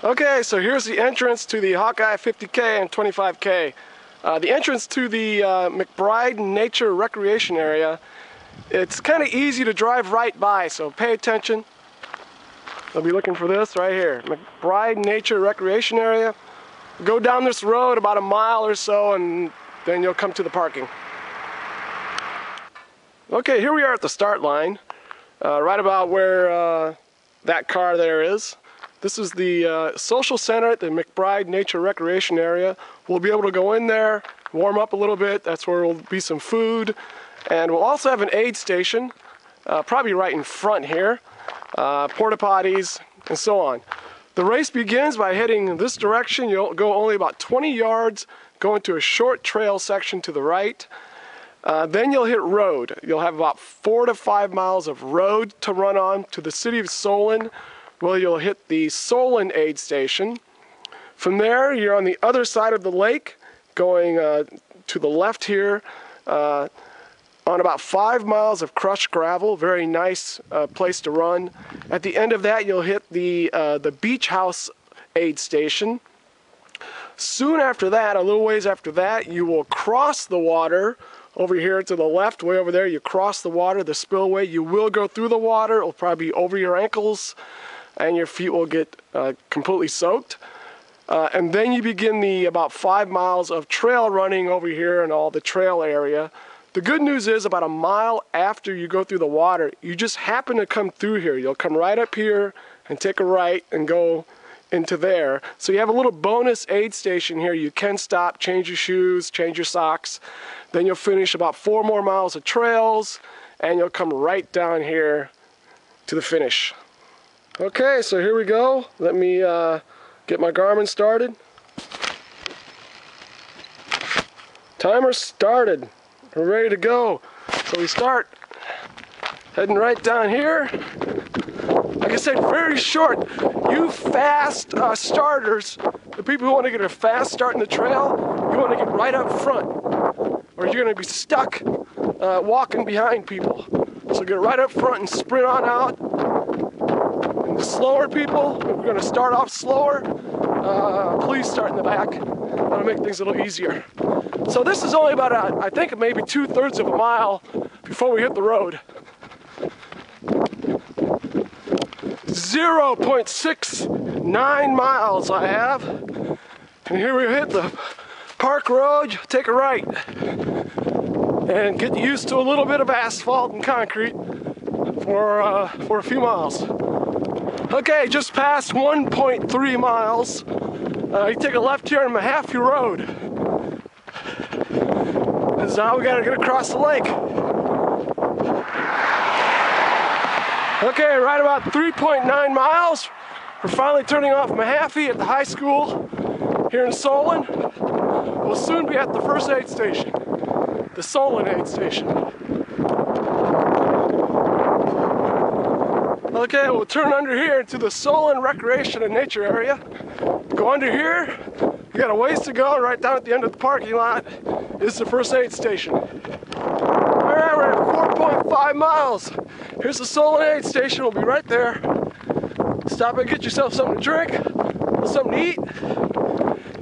Okay, so here's the entrance to the Hawkeye 50K and 25K. The entrance to the McBride Nature Recreation Area, it's kind of easy to drive right by, so pay attention. I'll be looking for this right here, McBride Nature Recreation Area. Go down this road about a mile or so and then you'll come to the parking. Okay, here we are at the start line, right about where that car there is. This is the social center at the McBride Nature Recreation Area. We'll be able to go in there, warm up a little bit. That's where will be some food. And we'll also have an aid station, probably right in front here, porta potties, and so on. The race begins by heading this direction. You'll go only about 20 yards, go into a short trail section to the right. Then you'll hit road. You'll have about 4 to 5 miles of road to run on to the city of Solon. Well, you'll hit the Solon aid station. From there, you're on the other side of the lake, going to the left here, on about 5 miles of crushed gravel. Very nice place to run. At the end of that, you'll hit the beach house aid station. Soon after that, a little ways after that, you will cross the water over here to the left, way over there. You cross the water, the spillway. You will go through the water. It'll probably be over your ankles, and your feet will get completely soaked. And then you begin the about 5 miles of trail running over here in all the trail area. The good news is about a mile after you go through the water, you just happen to come through here. You'll come right up here and take a right and go into there. So you have a little bonus aid station here. You can stop, change your shoes, change your socks. Then you'll finish about 4 more miles of trails and you'll come right down here to the finish. Okay, so here we go. Let me get my Garmin started. Timer started. We're ready to go. So we start heading right down here. Like I said, very short. You fast starters, the people who want to get a fast start in the trail, you want to get right up front, or you're going to be stuck walking behind people. So get right up front and sprint on out. The slower people, we're going to start off slower. Please start in the back. That'll make things a little easier. So this is only about, I think maybe 2/3 of a mile before we hit the road. 0.69 miles I have. And here we hit the park road, take a right. And get used to a little bit of asphalt and concrete for a few miles. Okay, just past 1.3 miles. You take a left here on Mahaffey Road. This is how we gotta get across the lake. Okay, right about 3.9 miles. We're finally turning off Mahaffey at the high school here in Solon. We'll soon be at the first aid station, the Solon aid station. Okay, we'll turn under here to the Solon Recreation and Nature Area. Go under here, you got a ways to go. Right down at the end of the parking lot is the first aid station. Alright, we're at 4.5 miles. Here's the Solon aid station, we'll be right there. Stop and get yourself something to drink, something to eat,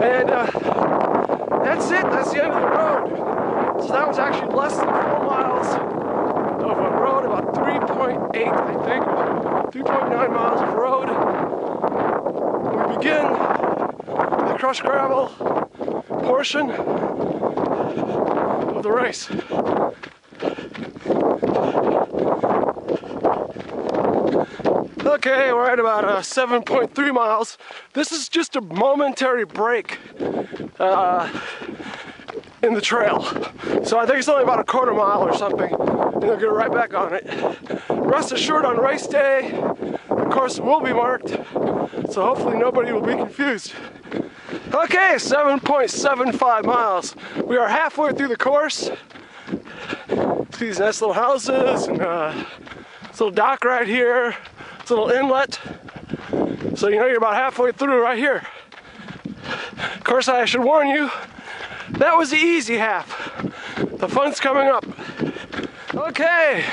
and that's it, that's the end of the road. So that was actually less than 4 miles of a road, about 3.8, I think, 3.9 miles of road. We begin the crushed gravel portion of the race. Okay, we're at about 7.3 miles. This is just a momentary break in the trail. So I think it's only about a 1/4 mile or something, and they'll get right back on it. Rest assured, on race day, the course will be marked, so hopefully nobody will be confused. Okay, 7.75 miles. We are halfway through the course. See these nice little houses, and this little dock right here, this little inlet. So you know you're about halfway through right here. Of course, I should warn you, that was the easy half. The fun's coming up. Okay,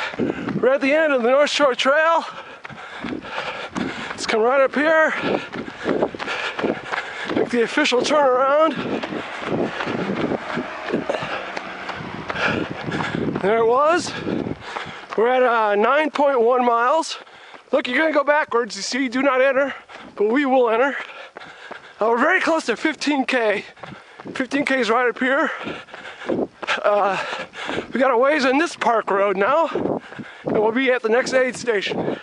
we're at the end of the North Shore Trail. Let's come right up here. Make the official turnaround. There it was. We're at 9.1 miles. Look, you're gonna go backwards. You see, do not enter, but we will enter. We're very close to 15K. 15K is right up here. We got a ways on this park road now, and we'll be at the next aid station.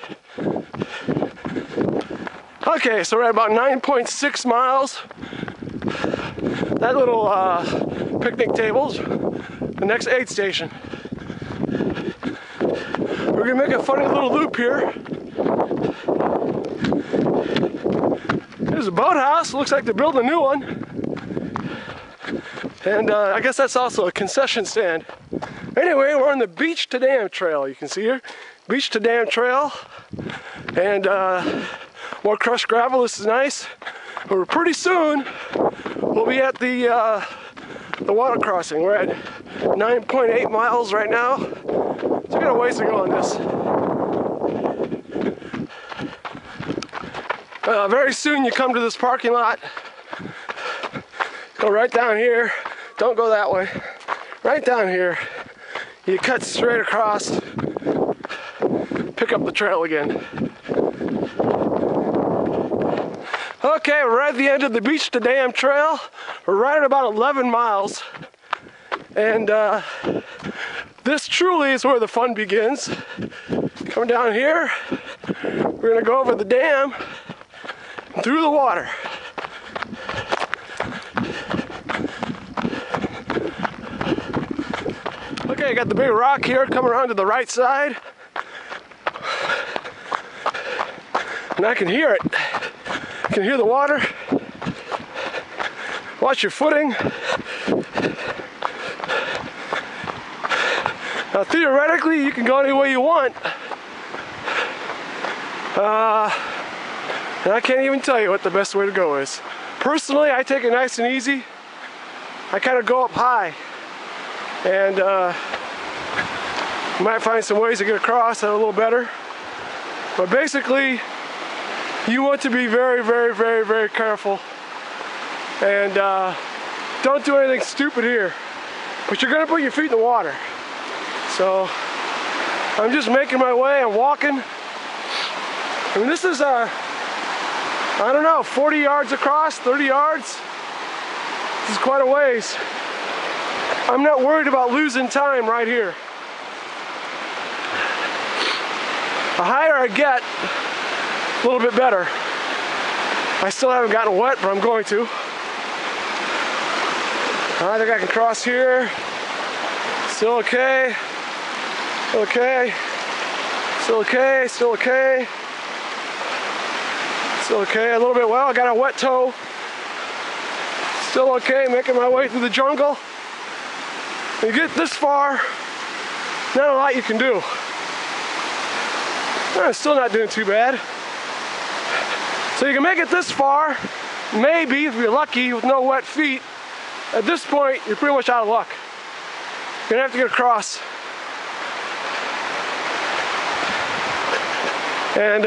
Okay, so we're at about 9.6 miles. That little picnic table's the next aid station. We're gonna make a funny little loop here. There's a boathouse. Looks like they're building a new one. And I guess that's also a concession stand. Anyway, we're on the Beach to Dam Trail. You can see here, Beach to Dam Trail. And more crushed gravel. This is nice. But pretty soon, we'll be at the water crossing. We're at 9.8 miles right now. So we got a ways to go on this. Very soon you come to this parking lot. Go right down here. Don't go that way. Right down here. You cut straight across. Pick up the trail again. Okay, we're right at the end of the Beach to Dam Trail. We're right at about 11 miles. And this truly is where the fun begins. Come down here. We're gonna go over the dam and through the water. Okay, I got the big rock here coming around to the right side. And I can hear it. I can hear the water. Watch your footing. Now theoretically, you can go any way you want. And I can't even tell you what the best way to go is. Personally, I take it nice and easy. I kind of go up high. And you might find some ways to get across that are a little better. But basically, you want to be very, very, very, very careful. And don't do anything stupid here. But you're gonna put your feet in the water. So I'm just making my way, I'm walking. I mean, this is, I don't know, 40 yards across, 30 yards. This is quite a ways. I'm not worried about losing time right here. The higher I get, a little bit better. I still haven't gotten wet, but I'm going to. I think I can cross here. Still okay. Okay. Still okay. Still okay. Still okay. A little bit. Well, I got a wet toe. Still okay. Making my way through the jungle. When you get this far, not a lot you can do. I'm still not doing too bad. So you can make it this far, maybe if you're lucky with no wet feet. At this point, you're pretty much out of luck. You're gonna have to get across. And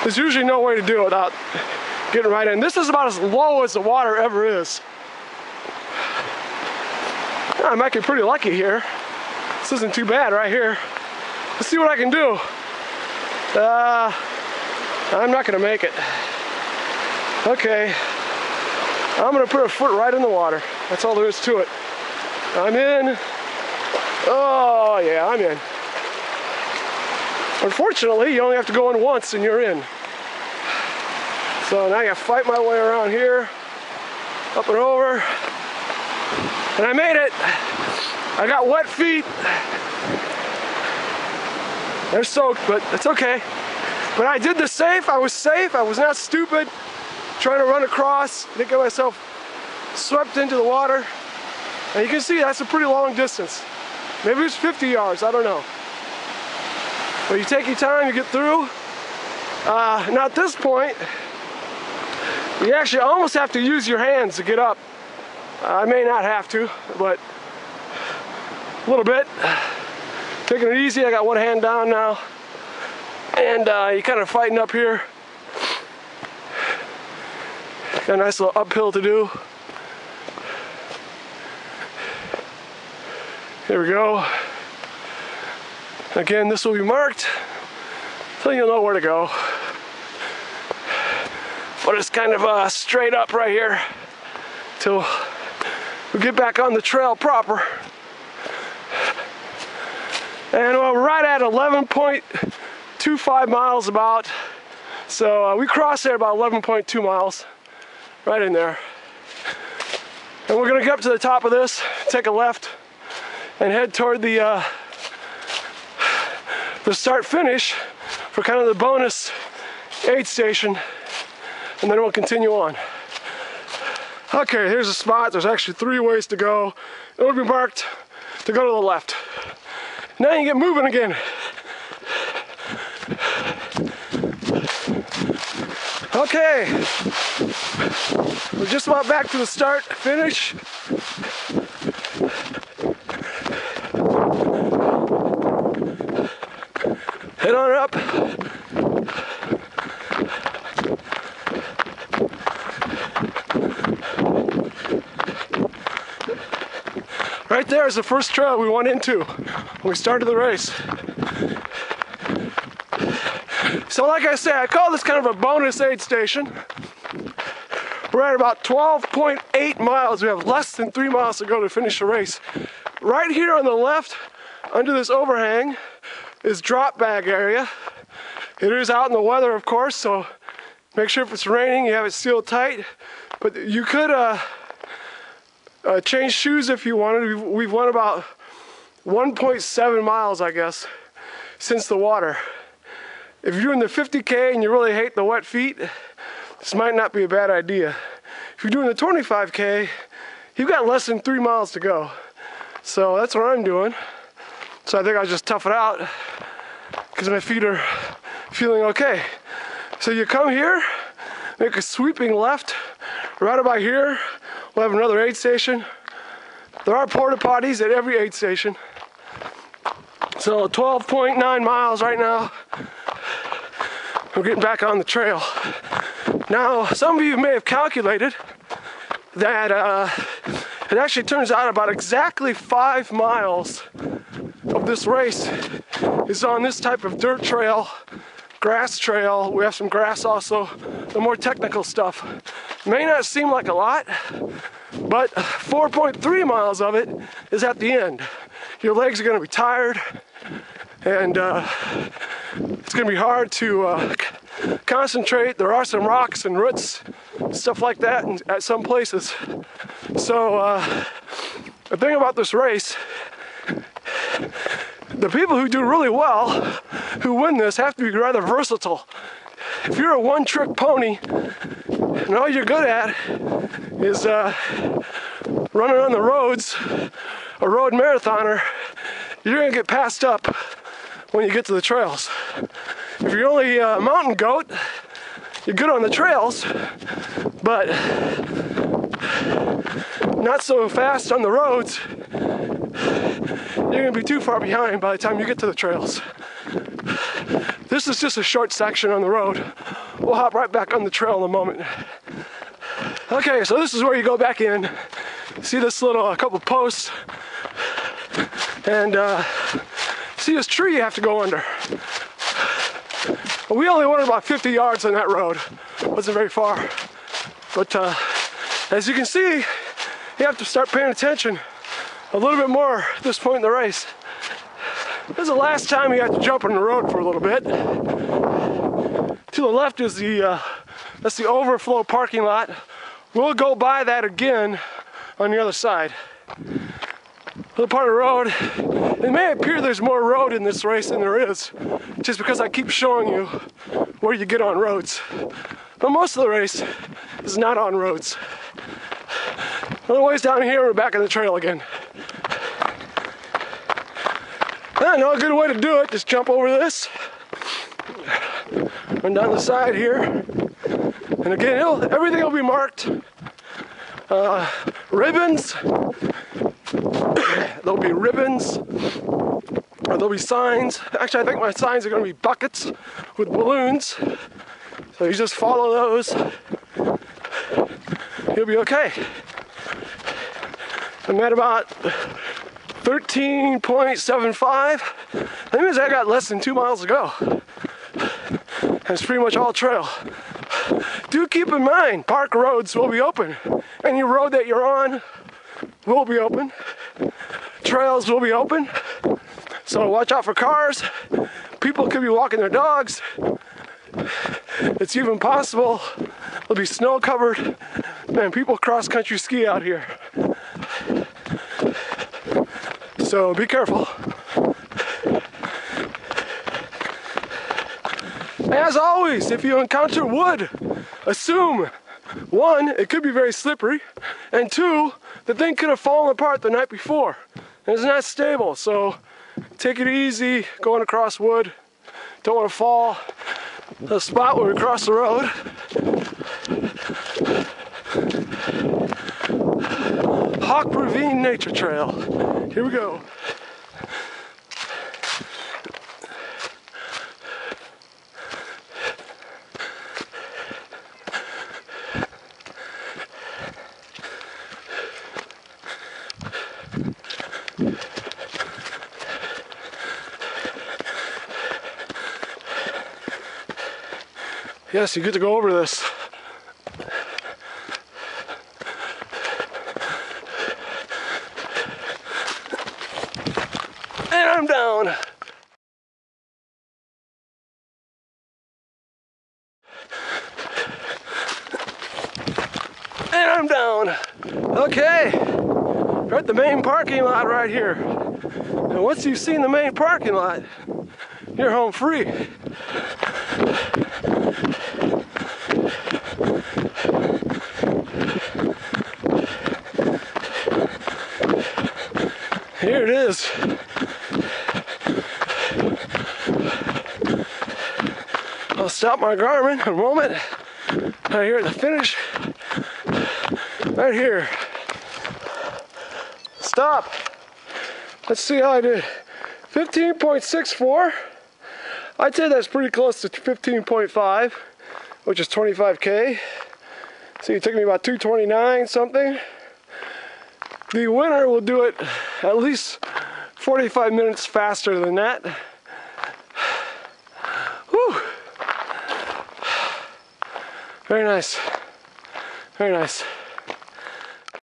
there's usually no way to do it without getting right in. This is about as low as the water ever is. I might get pretty lucky here. This isn't too bad right here. Let's see what I can do. I'm not gonna make it. Okay. I'm gonna put a foot right in the water. That's all there is to it. I'm in. Oh yeah, I'm in. Unfortunately, you only have to go in once and you're in. So now I gotta fight my way around here, up and over. And I made it. I got wet feet. They're soaked, but it's okay. But I did the safe. I was safe. I was not stupid. Trying to run across. I didn't get myself swept into the water. And you can see that's a pretty long distance. Maybe it's 50 yards. I don't know. But you take your time to get through. Now at this point, you actually almost have to use your hands to get up. I may not have to, but a little bit. Taking it easy. I got one hand down now. And you're kind of fighting up here. Got a nice little uphill to do. Here we go. Again, this will be marked so you'll know where to go. But it's kind of straight up right here till we get back on the trail proper. And we're right at 11.25 miles about. So we crossed there about 11.2 miles, right in there. And we're gonna get up to the top of this, take a left, and head toward the start finish for kind of the bonus aid station, and then we'll continue on. Okay, here's a spot. There's actually 3 ways to go. It'll be marked to go to the left. Now you get moving again. Okay, we're just about back to the start finish. Head on up. Right there is the first trail we went into when we started the race. So like I said, I call this kind of a bonus aid station. We're at about 12.8 miles. We have less than 3 miles to go to finish the race. Right here on the left, under this overhang, is drop bag area. It is out in the weather, of course, so make sure if it's raining, you have it sealed tight. But you could change shoes if you wanted. We've went about 1.7 miles, I guess, since the water. If you're doing the 50K and you really hate the wet feet, this might not be a bad idea. If you're doing the 25K, you've got less than 3 miles to go. So that's what I'm doing. So I think I'll just tough it out because my feet are feeling okay. So you come here, make a sweeping left. Right about here, we'll have another aid station. There are porta potties at every aid station. So 12.9 miles right now. We're getting back on the trail. Now, some of you may have calculated that it actually turns out about exactly 5 miles of this race is on this type of dirt trail, grass trail. We have some grass also, the more technical stuff. May not seem like a lot, but 4.3 miles of it is at the end. Your legs are gonna be tired, and it's gonna be hard to concentrate. There are some rocks and roots, stuff like that at some places. So the thing about this race, the people who do really well, who win this, have to be rather versatile. If you're a one-trick pony and all you're good at is running on the roads, a road marathoner, you're gonna get passed up when you get to the trails. If you're only a mountain goat, you're good on the trails, but not so fast on the roads. You're gonna be too far behind by the time you get to the trails. This is just a short section on the road. We'll hop right back on the trail in a moment. Okay, so this is where you go back in. See this little couple posts, and see this tree you have to go under. We only went about 50 yards on that road. Wasn't very far. But as you can see, you have to start paying attention a little bit more at this point in the race. This is the last time you have to jump on the road for a little bit. To the left is that's the overflow parking lot. We'll go by that again on the other side. The part of the road, it may appear there's more road in this race than there is, just because I keep showing you where you get on roads. But most of the race is not on roads. Other ways down here, we're back on the trail again. I know a good way to do it, just jump over this, run down the side here, and again, everything will be marked. Ribbons, there'll be ribbons, or there'll be signs. Actually, I think my signs are going to be buckets with balloons, so you just follow those. you'll be okay. I'm at about 13.75. That means I got less than 2 miles to go. That's pretty much all trail. Do keep in mind, park roads will be open. Any road that you're on will be open. Trails will be open. So watch out for cars. People could be walking their dogs. It's even possible it'll be snow covered. Man, people cross-country ski out here. So be careful. As always, if you encounter wood, assume, one, it could be very slippery, and two, the thing could have fallen apart the night before. And it's not stable, so take it easy going across wood. Don't want to fall. The spot where we cross the road. Hawk Ravine Nature Trail. Here we go. Yes, you get to go over this. And I'm down. And I'm down. Okay, we're at the main parking lot right here. And once you've seen the main parking lot, you're home free. Here it is. I'll stop my Garmin a moment. Right here at the finish. Right here. Stop. Let's see how I did. 15.64. I'd say that's pretty close to 15.5, which is 25K. See, it took me about 229 something. The winner will do it at least 45 minutes faster than that. Whew. Very nice. Very nice.